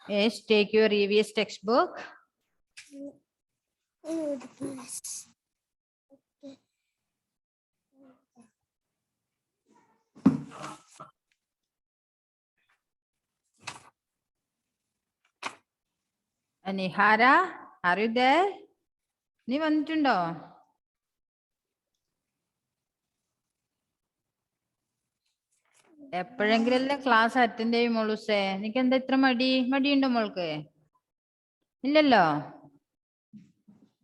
Yes, take your EVS textbook. Nihara, are you there? നീ വന്നിട്ടുണ്ടോ? എപ്പോഴെങ്കിലല്ലേ class attend ചെയ്യും മോളൂസേ. നിനക്ക് എന്താ ഇത്ര മടിയുണ്ടോ മോൾക്ക്? ഇല്ലല്ലോ.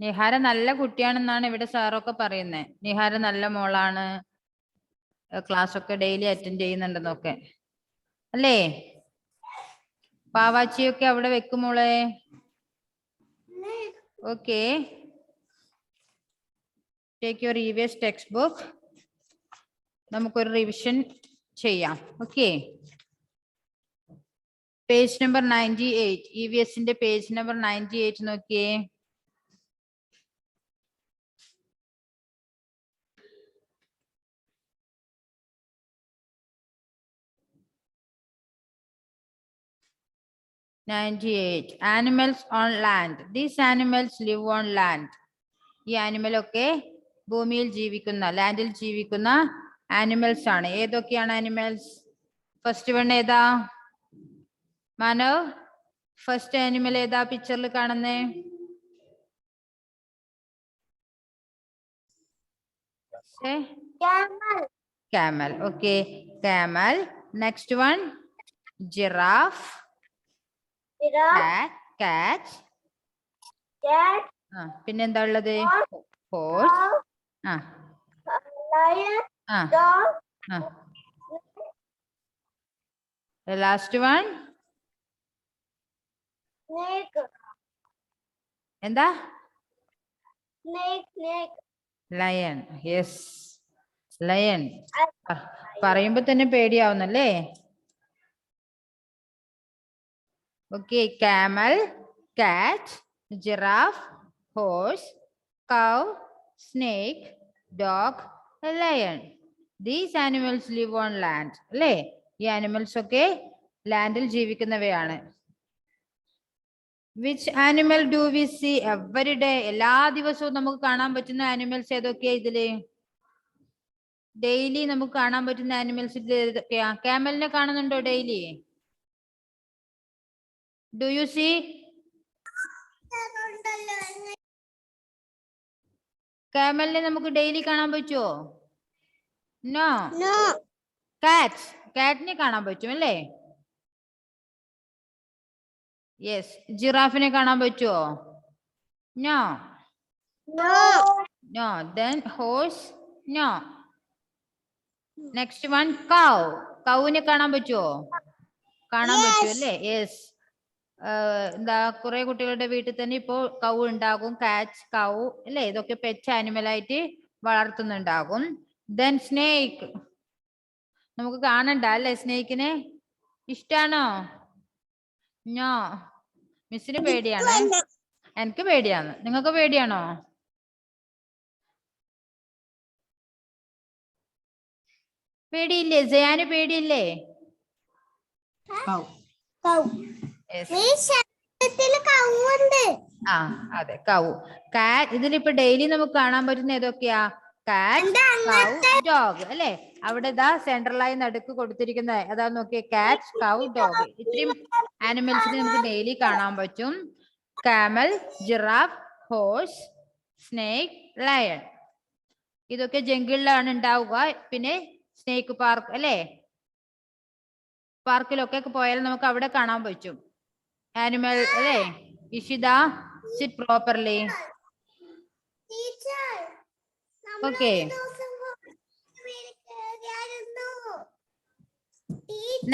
നിഹാര നല്ല കുട്ടിയാണെന്നാണ് ഇവിടെ സാറൊക്കെ പറയുന്നത്. നിഹാര നല്ല മോളാണ്, ക്ലാസ് ഒക്കെ ഡെയിലി അറ്റൻഡ് ചെയ്യുന്നുണ്ടെന്നൊക്കെ അല്ലേ? പാവാച്ചിയൊക്കെ അവിടെ വെക്കും മോളെ. Okay, take your EVS textbook. നമുക്കൊരു റിവിഷൻ ചെയ്യാം. ഓക്കെ, പേജ് നമ്പർ 98, EVSന്റെ പേജ് നമ്പർ 98 നോക്കിയേ. Animals on land. These animals live on land. ഈ ആനിമൽ ഒക്കെ ഭൂമിയിൽ ജീവിക്കുന്ന, ലാൻഡിൽ ജീവിക്കുന്ന ആനിമൽസ് ആണ്. ഏതൊക്കെയാണ് ആനിമൽസ്? ഫസ്റ്റ് വൺ ഏതാ മാനവ്? ഫസ്റ്റ് ആനിമൽ ഏതാ പിക്ചറിൽ കാണുന്നേ? Camel. Okay, camel. Next one, giraffe. Cat. പിന്നെന്താ ഉള്ളത്? Horse. The last one, എന്താ? Lion. Yes, lion. പറയുമ്പോ തന്നെ പേടിയാവുന്നല്ലേ? Okay, camel, cat, giraffe, horse, cow, snake, dog, lion. These animals live on land. അല്ലേ? ഈ ആനിമൽസ് ഒക്കെ ലാൻഡിൽ ജീവിക്കുന്നവയാണ്. Which animal do we see every day? എല്ലാ ദിവസവും നമുക്ക് കാണാൻ പറ്റുന്ന ആനിമൽസ് ഏതൊക്കെയാ ഇതില്? ഡെയിലി നമുക്ക് കാണാൻ പറ്റുന്ന ആനിമൽസ് ഏതൊക്കെയാ? ക്യാമലിനെ കാണുന്നുണ്ടോ ഡെയിലി? Do you see? ക്യാമലിനെ നമുക്ക് ഡെയിലി കാണാൻ പറ്റുമോ? No. കാറ്റിനെ കാണാൻ പറ്റും അല്ലേ? യെസ്. ജിറാഫിനെ കാണാൻ പറ്റുമോ? No. Then horse? No. Next one, cow. കൗവിനെ കാണാൻ പറ്റുമോ? കാണാൻ പറ്റും അല്ലേ? യെസ്. എന്താ കുറെ കുട്ടികളുടെ വീട്ടിൽ തന്നെ ഇപ്പോ കൗ ഉണ്ടാകും. കാറ്റ്, കൗ അല്ലേ? ഇതൊക്കെ പെറ്റ് ആനിമൽ ആയിട്ട് വളർത്തുന്നുണ്ടാകും. Then snake. നമുക്ക് കാണണ്ട അല്ലേ സ്നേക്കിനെ? ഇഷ്ടാണോ? No. മിസ്സിന് പേടിയാണ്. എനിക്ക് പേടിയാണ്. നിങ്ങൾക്ക് പേടിയാണോ? പേടിയില്ലേ? ജയാന് പേടിയില്ലേ? അതെ, കൗ. കാറ്റ് ഇതിലിപ്പോ ഡെയിലി നമുക്ക് കാണാൻ പറ്റുന്ന ഏതൊക്കെയാ? കാറ്റ്, കൗ, ഡോഗ് അല്ലെ? അവിടെ ഇതാ സെൻട്രലായി നടുക്ക് കൊടുത്തിരിക്കുന്ന അതാ നോക്കിയേ, കാറ്റ്, കൗ, ഡോഗ്. ഇത്രയും ആനിമൽസിനെ നമുക്ക് ഡെയിലി കാണാൻ പറ്റും. Camel, giraffe, horse, snake, lion. ഇതൊക്കെ ജംഗിളിലാണ് ഉണ്ടാവുക. പിന്നെ സ്നേക്ക് പാർക്ക് അല്ലെ? പാർക്കിലൊക്കെ പോയാൽ നമുക്ക് അവിടെ കാണാൻ പറ്റും ആനിമൽ അല്ലേ? Ishita, sit properly. Okay,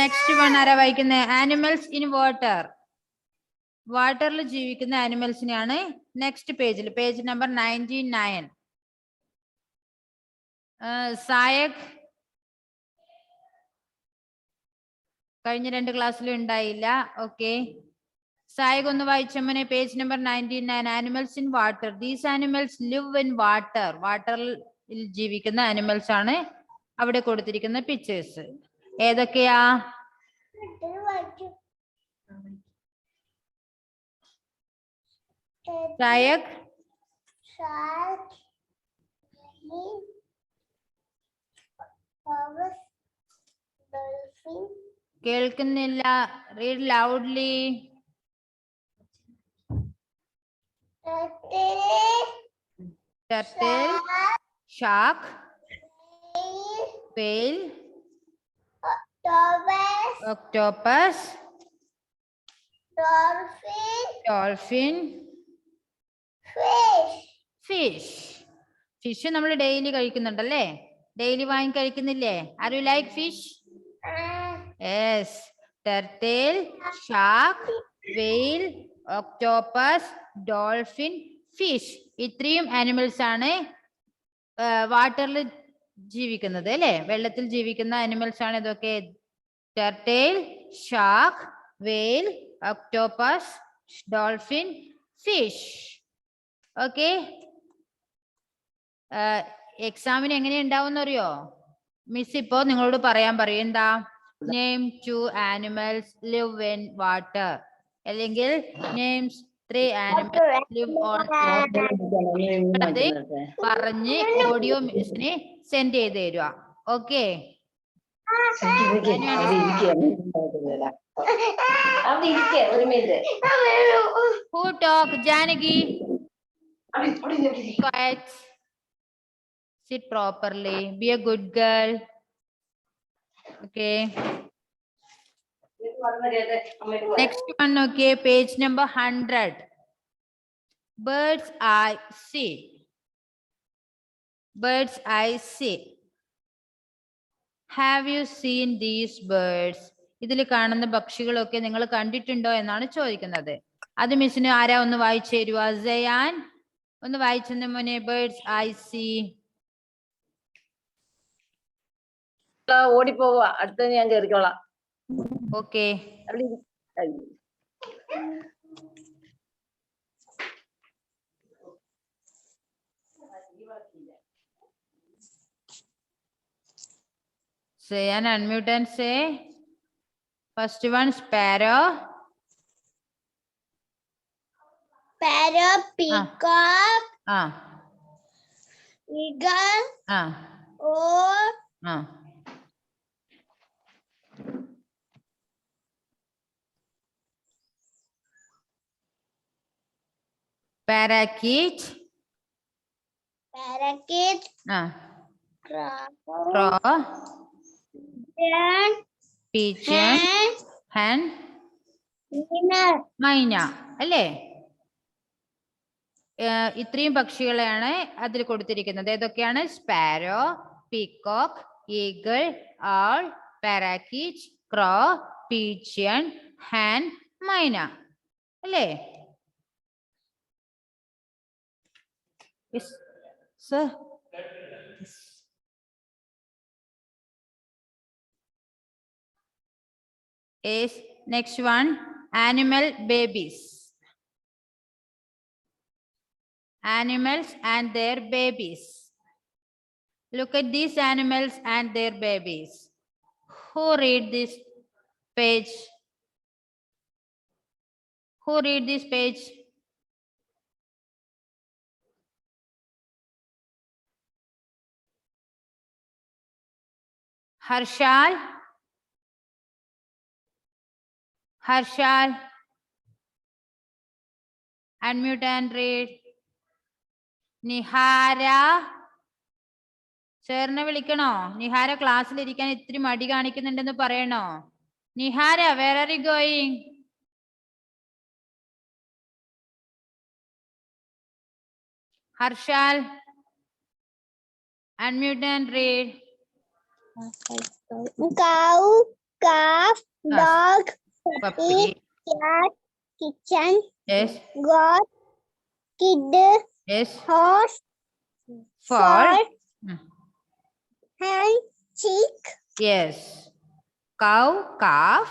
next one ആരാ വായിക്കുന്നത്? Animals in water. വാട്ടറിൽ ജീവിക്കുന്ന ആനിമൽസിനെയാണ് നെക്സ്റ്റ് പേജിൽ, പേജ് നമ്പർ 99. സായക് കഴിഞ്ഞ 2 ക്ലാസ്സിലും ഉണ്ടായില്ല. ഓക്കെ, സായക് ഒന്ന് വായിച്ചമ്മനെ. Page number 99, animals in water. These animals live in water. വാട്ടറിൽ ജീവിക്കുന്ന ആനിമൽസ് ആണ് അവിടെ കൊടുത്തിരിക്കുന്ന പിക്ചേഴ്സ്. ഏതൊക്കെയാ? Shayak, കേൾക്കുന്നില്ല. Read loudly. Turtle, shark, whale, octopus, dolphin, fish. Fish നമ്മൾ ഡെയിലി കഴിക്കുന്നുണ്ടല്ലേ? ഡെയിലി വാങ്ങി കഴിക്കുന്നില്ലേ? Are you like fish? Yes. Turtle, shark, whale, octopus, dolphin, fish. ഇത്രയും ആനിമൽസ് ആണ് വാട്ടറിൽ ജീവിക്കുന്നത് അല്ലേ? വെള്ളത്തിൽ ജീവിക്കുന്ന ആനിമൽസ് ആണ് ഇതൊക്കെ. Turtle, shark, whale, octopus, dolphin, fish. Okay. എക്സാമിന് എങ്ങനെ ഉണ്ടാവും അറിയോ? മിസ് ഇപ്പോ നിങ്ങളോട് പറയാൻ പറയും. എന്താ? Name 2 animals live in water, അല്ലെങ്കിൽ നെയിംസ് 3 ആനിമൽസ് ലിവ് ഓൺ അത് പറഞ്ഞ് ഓഡിയോ മിസ്സിന് സെൻഡ് ചെയ്ത് തരുക. Okay. Who talk? Janaki. Quiet. Sit properly. Be a good girl. Okay. Next one, okay, page number 100. Bird's eye see. Bird's eye see. Have you seen these birds? ഇതിൽ കാണുന്ന പക്ഷികളൊക്കെ നിങ്ങൾ കണ്ടിട്ടുണ്ടോ എന്നാണ് ചോദിക്കുന്നത്. അത് മിസ്സിന് ആരാ ഒന്ന് വായിച്ചു തരുക? സയാൻ ഒന്ന് വായിച്ചെന്ന മോനെ. Birds I see. ഓടിപ്പോവാ, അടുത്ത ഞാൻ കേറിക്കോളാം. Okay. Sayan, unmute and say. First one, sparrow. Sparrow, peacock, eagle, or parakeet, crow, pigeon, hen, മൈന അല്ലേ? ഇത്രയും പക്ഷികളെയാണ് അതിൽ കൊടുത്തിരിക്കുന്നത്. ഏതൊക്കെയാണ്? സ്പാരോ, പീകോക്ക്, ഈഗിൾ, ഓൾ, പാരാക്കീറ്റ്, ക്രോ, പീജിയൻ, ഹാൻ, മൈന അല്ലേ? Sir is next one, animal babies. Animals and their babies. Look at these animals and their babies. Who read this page? Who read this page? Harshal? Harshal? Unmute and read. Nihara. ചേർന്ന് വിളിക്കണോ? നിഹാര ക്ലാസ്സിൽ ഇരിക്കാൻ ഇത്തിരി മടി കാണിക്കുന്നുണ്ടെന്ന് പറയണോ? Nihara, where are you going? Harshal, unmute and read. cow, calf, dog, Puppy. cat, kitchen, Yes. goat, kid, Yes. horse, Fall. hen, chick, Yes. Cow, calf,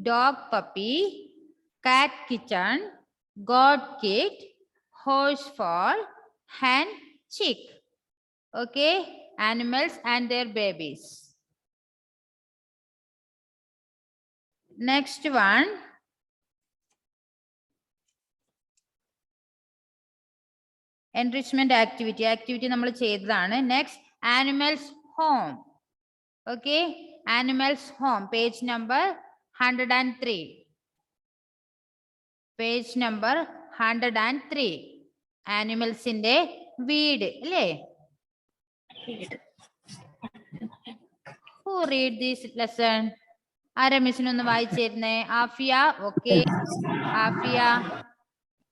dog, puppy, cat, kitten, goat, kid, horse, foal, hen, chick. Okay, animals and their babies. Next one. Enrichment activity. Activity നമ്മൾ ചെയ്തതാണ്. Next, animals home. Okay, animals home. Page number 103. Page number 103. Animals ന്റെ വീട് അല്ലേ? Who read this lesson? ആരാ മിസ്സിനൊന്ന് വായിച്ചിരുന്നേ? Afiya. Okay, Afiya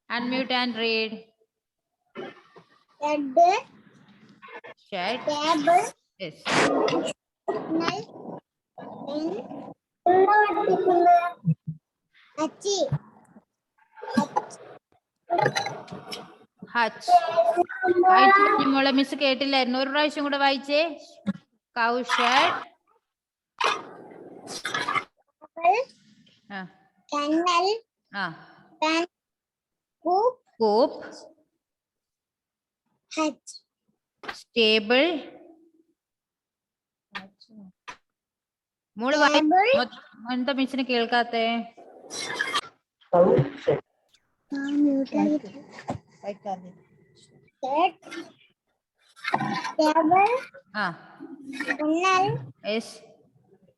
unmute and read. Bed, Shed. table, Yes. signal, achi, Hutch. വായിച്ചു മോളെ, മിസ് കേട്ടില്ലായിരുന്നു. ഒരു പ്രാവശ്യം കൂടെ വായിച്ചേ. Cow shed. kennel, pen, coop, Coop. hutch, Stable. മോള് table, എന്താ മിസ്സിന് കേൾക്കാത്തെ? shed, table, kennel, Yes.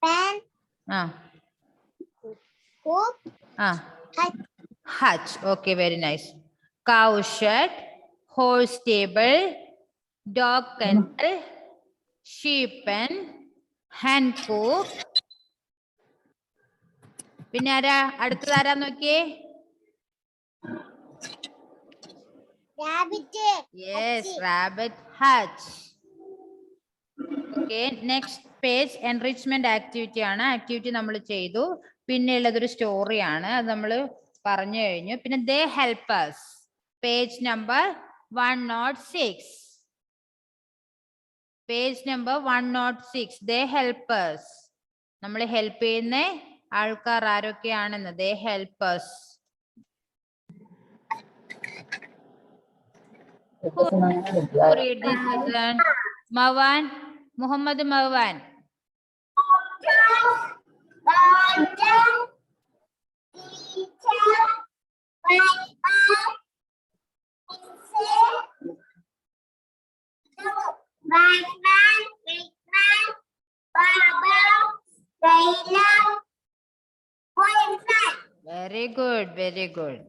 pen, coop, hutch. Hutch. Okay, very nice. Cow shed, horse stable, dog kennel, sheep pen, hen coop. പിന്നെ ആരാ അടുത്തതാരാ നോക്കിയേ? Rabbit, Yes, rabbit hutch. Okay, next page enrichment activity ആണ്. Activity നമ്മൾ ചെയ്തു. പിന്നെ ഉള്ളതൊരു story ആണ്, അത് നമ്മൾ പറഞ്ഞു കഴിഞ്ഞു. പിന്നെ they help us. Page number 106. Page number 106. They help us. നമ്മൾ ഹെൽപ്പ് ചെയ്യുന്ന ആൾക്കാർ ആരൊക്കെയാണെന്ന്. They help us. Who read this lesson? Mawan, Muhammad Mawan. Very good, very good.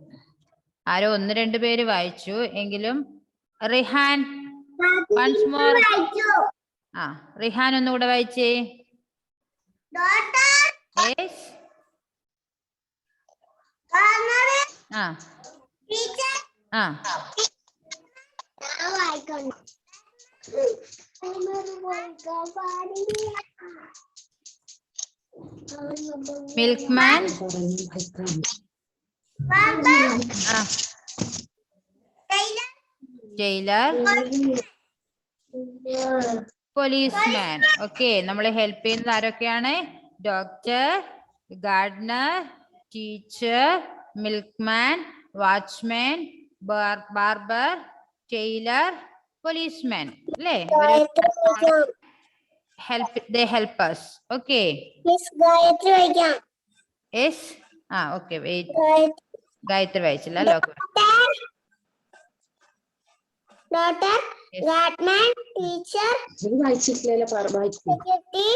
ആരോ ഒന്ന് രണ്ട് പേര് വായിച്ചു എങ്കിലും റിഹാൻ once more. റിഹാൻ ഒന്നുകൂടെ വായിച്ചേ. Yes. Milkman. Jailer. Policeman. Okay, നമ്മളെ ഹെൽപ്പ് ചെയ്യുന്നത് ആരൊക്കെയാണ്? Doctor, gardener, teacher, milkman, watchman, barber, tailor, policeman അല്ലേ? They help us. Okay. Miss Gayatri vaikam. Yes. Okay, wait. Gayatri vaicilla. Daughter, Yes. guardsman, teacher, security,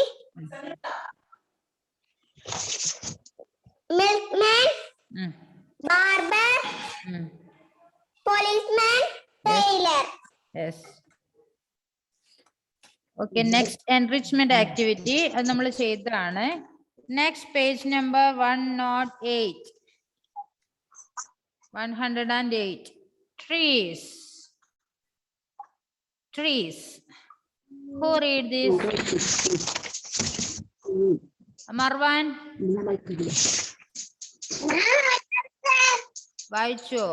milkman, barber, policeman, tailor. Yes. Okay, next enrichment activity അത് നമ്മൾ ചെയ്തതാണ്. Next page number 108. 108. Trees. Trees. Who read this? Marwan. വായിച്ചോ?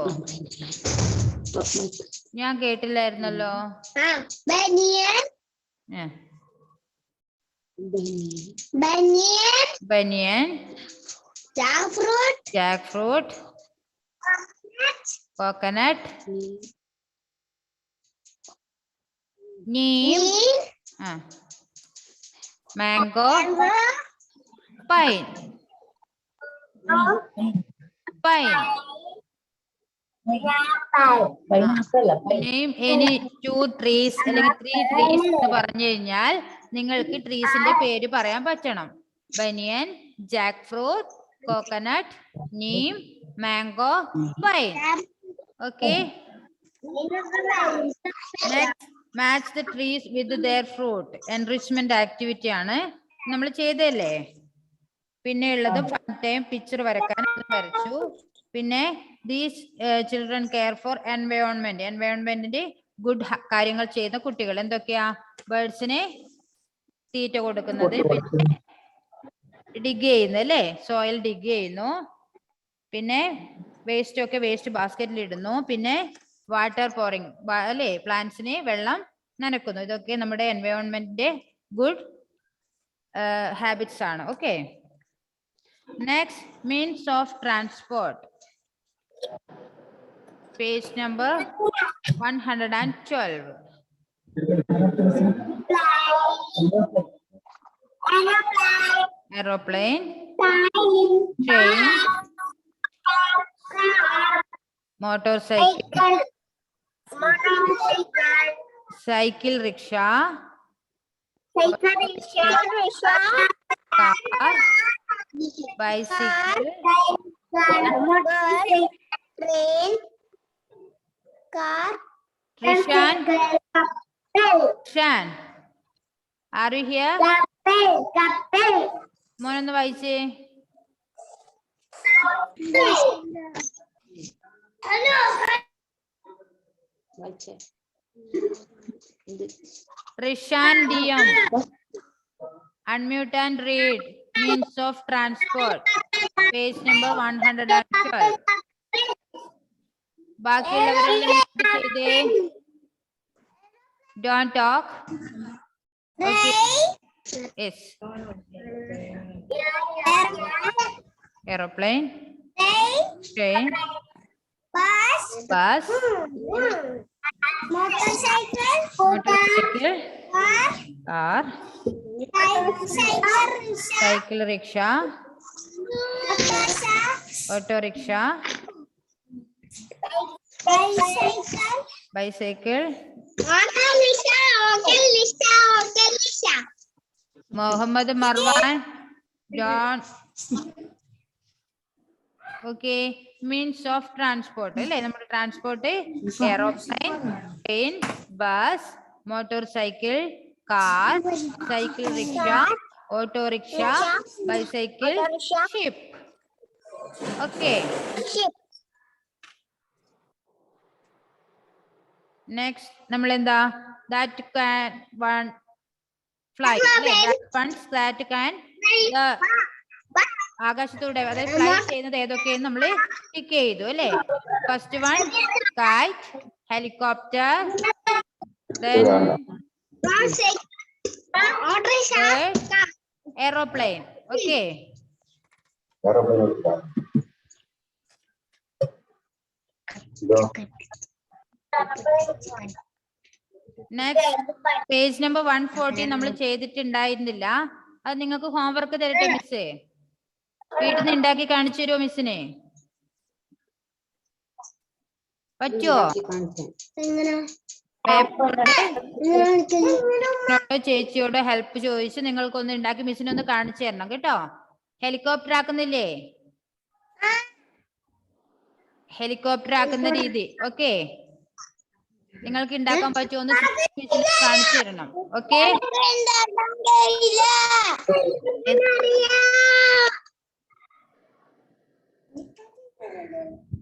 ഞാൻ കേട്ടില്ലായിരുന്നല്ലോ. Banyan, Banyan. jackfruit, Jackfruit. Coconut. Neem. Mango. Pine. Pine. Name any 2 trees അല്ലെങ്കിൽ 3 trees എന്ന് പറഞ്ഞു കഴിഞ്ഞാൽ നിങ്ങൾക്ക് ട്രീസിന്റെ പേര് പറയാൻ പറ്റണം. Banyan, jackfruit, coconut, neem, mango, pine. Okay. Next, match the trees with their fruit. Enrichment activity ആണ് നമ്മൾ ചെയ്തല്ലേ. പിന്നെ ഉള്ളത് ഫൺ ടൈം, പിക്ചർ വരക്കാൻ വരച്ചു. പിന്നെ these children care for environment. എൻവയോൺമെന്റിന്റെ ഗുഡ് കാര്യങ്ങൾ ചെയ്യുന്ന കുട്ടികൾ എന്തൊക്കെയാ? ബേർഡ്സിന് തീറ്റ കൊടുക്കുന്നത്, പിന്നെ ഡിഗ് ചെയ്യുന്നു അല്ലേ, സോയിൽ ഡിഗ് ചെയ്യുന്നു, പിന്നെ വേസ്റ്റ് ഒക്കെ വേസ്റ്റ് ബാസ്ക്കറ്റിൽ ഇടുന്നു, പിന്നെ വാട്ടർ പോറിങ് അല്ലേ, പ്ലാന്റ്സിന് വെള്ളം നനക്കുന്നു. ഇതൊക്കെ നമ്മുടെ എൻവയോൺമെന്റിന്റെ ഗുഡ് ഹാബിറ്റ്സ് ആണ്. Okay. Next, means of transport. Page number 112. Aeroplane, train, motorcycle, cycle rickshaw, car, bicycle, train, car, Trishan, Trishan, are you here? കപ്പൽ. മോനൊന്ന് വായിച്ചേ. Trishan DM, unmute and read means of transport. Page number 112. ബാക്കിയുള്ളവരെല്ലാം ചെയ്തേ. Don't talk. Okay. Yes. Aeroplane, train, bus, motorcycle, car, cycle rickshaw, auto rickshaw, bicycle, Mohammed Marwan, John. Okay, means of transport അല്ലേ, നമ്മുടെ transport aeroplane, train, bus, motor cycle, car, cycle rickshaw, auto rickshaw, bicycle, ship. Okay. Next നമ്മൾ എന്താ, that can one fly, that can ആകാശത്തൂടെ അതായത് fly ചെയ്യുന്നത് ഏതൊക്കെയെന്ന് നമ്മൾ tick ചെയ്തു അല്ലേ. First one KITE, helicopter, then aeroplane. Okay. Next, page number 140 നമ്മൾ ചെയ്തിട്ടുണ്ടായിരുന്നില്ല. അത് നിങ്ങൾക്ക് ഹോംവർക്ക് തരട്ടെ മിസ്സേ? വീട്ടിൽ നിന്ന് ഉണ്ടാക്കി കാണിച്ചു തരുമോ മിസ്സിനെ? പറ്റുമോ? പേപ്പറിന്റെ ചേച്ചിയോട് ഹെൽപ്പ് ചോദിച്ച് നിങ്ങൾക്കൊന്ന് ഉണ്ടാക്കി മിസ്സിനെ ഒന്ന് കാണിച്ചു തരണം കേട്ടോ. ഹെലികോപ്റ്റർ ആക്കുന്നില്ലേ, ഹെലികോപ്റ്റർ ആക്കുന്ന രീതി. ഓക്കെ, നിങ്ങൾക്ക് ഉണ്ടാക്കാൻ പറ്റുമോ കാണിച്ചു തരണം. ഓക്കെ.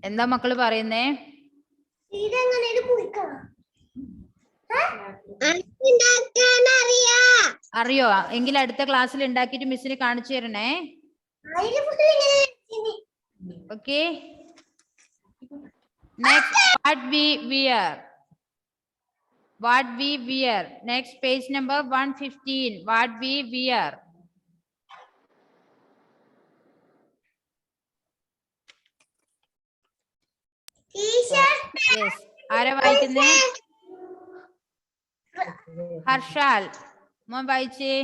എന്താ മക്കള് പറയുന്നേ? അറിയോ? എങ്കിൽ അടുത്ത ക്ലാസ്സിൽ ഉണ്ടാക്കിയിട്ട് മിസ്സിന് കാണിച്ചു തരണേ. Okay. Next, what we wear. What we wear. Next, page number 115. What we wear. Yes. ആരാ വായിക്കുന്നേ? ഹർഷാൽ മോൻ വായിച്ചേ.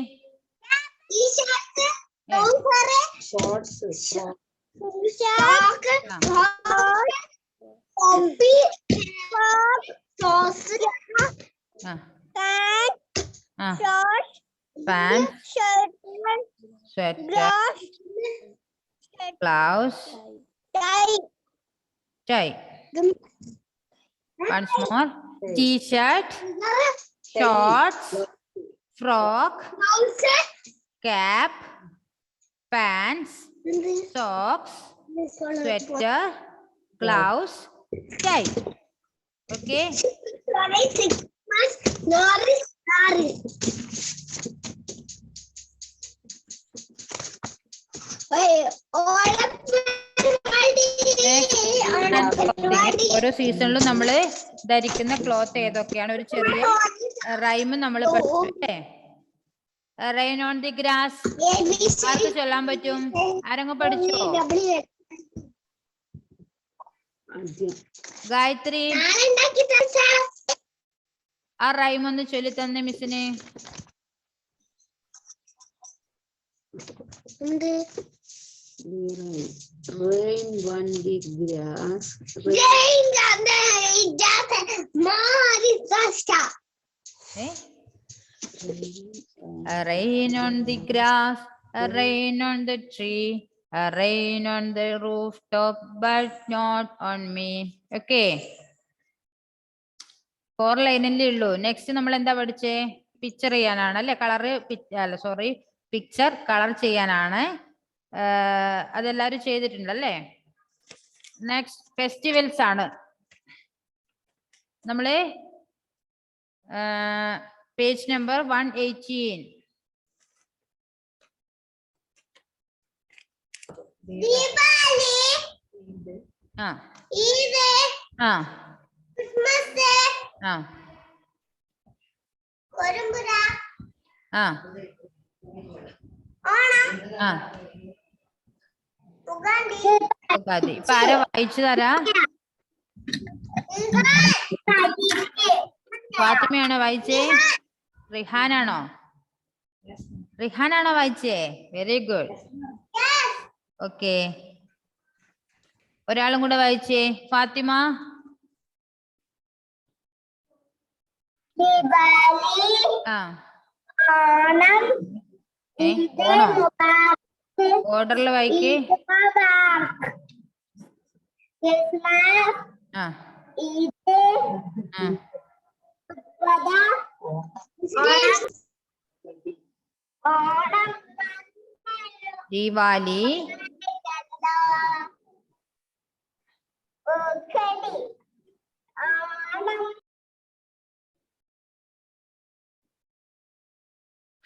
Chalk. Copy. Sauce. ആ Cat. ആ Short. Pant Shirt. Sweater Gloves. Blouse Tie. Tie once more t-shirt shorts frock cap pants socks sweater gloves tie. Okay, ഓരോ സീസണിലും നമ്മൾ ധരിക്കുന്ന cloth ഏതൊക്കെയാണ് ഒരു ചെറിയ റൈം നമ്മൾ പഠിച്ചു അല്ലേ? റെയിൻ ഓൺ ദി ഗ്രാസ് ആർക്ക് ചൊല്ലാൻ പറ്റും? ആരെങ്കിലും പഠിച്ചോ? ഗായത്രി ആ റൈം ഒന്ന് ചൊല്ലി തന്നെ മിസ്സിന്. Rain on the grass. A rain on the grass, a rain on the tree, a rain on the rooftop, but not on me. Okay. 4 ലൈനല്ലേ ഉള്ളൂ. നെക്സ്റ്റ് നമ്മൾ എന്താ പഠിച്ചേ? പിക്ചർ ചെയ്യാനാണ് അല്ലെ? പിക്ചർ കളർ ചെയ്യാനാണ്. അതെല്ലാരും ചെയ്തിട്ടുണ്ടല്ലേ? നെക്സ്റ്റ് ഫെസ്റ്റിവൽസ് ആണ്. നമ്മള് പേജ് നമ്പർ 118. ആ ആ ആ ആ ആ ഉഗാദി. ഇപ്പൊ ആരാ വായിച്ചു തരാ? ഫാത്തിമയാണോ വായിച്ചേ? റിഹാനാണോ? റിഹാനാണോ വായിച്ചേ? Very good. ഓക്കെ, ഒരാളും കൂടെ വായിച്ചേ. ഫാത്തിമ. ആ ഓണോ? ഓർഡറിൽ വായിക്കേ. ആ ദീവാലി,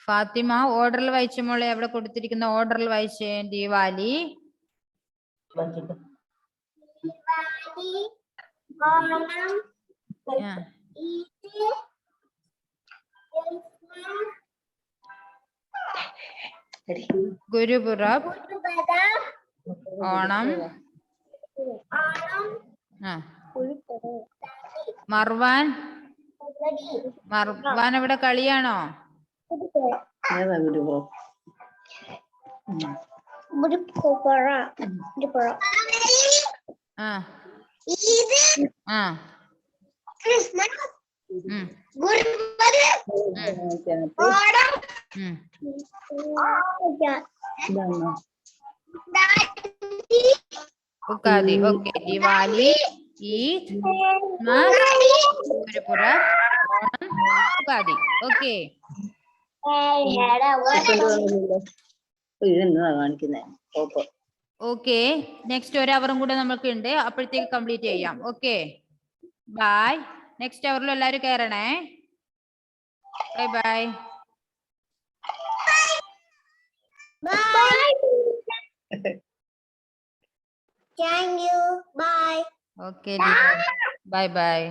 ഫാത്തിമ ഓർഡറിൽ വായിച്ച മോളെ, അവിടെ കൊടുത്തിരിക്കുന്ന ഓർഡറിൽ വായിച്ചേ. ദീവാലി, ഗുരുപുറബ്, ഓണം, മർവാൻ. മർവാൻ ഇവിടെ കളിയാണോ? Ugadi. Okay, Diwali, Eid, Gurpurab, Onam, Ugadi. Okay, okay. Next ഒരു അവറും കൂടെ നമുക്ക് ഉണ്ട്, അപ്പോഴത്തേക്ക് കംപ്ലീറ്റ് ചെയ്യാം. Okay, by. നെക്സ്റ്റ് അവറിൽ എല്ലാവരും കയറണേ. Bye bye. Thank you. Bye. Okay, bye bye.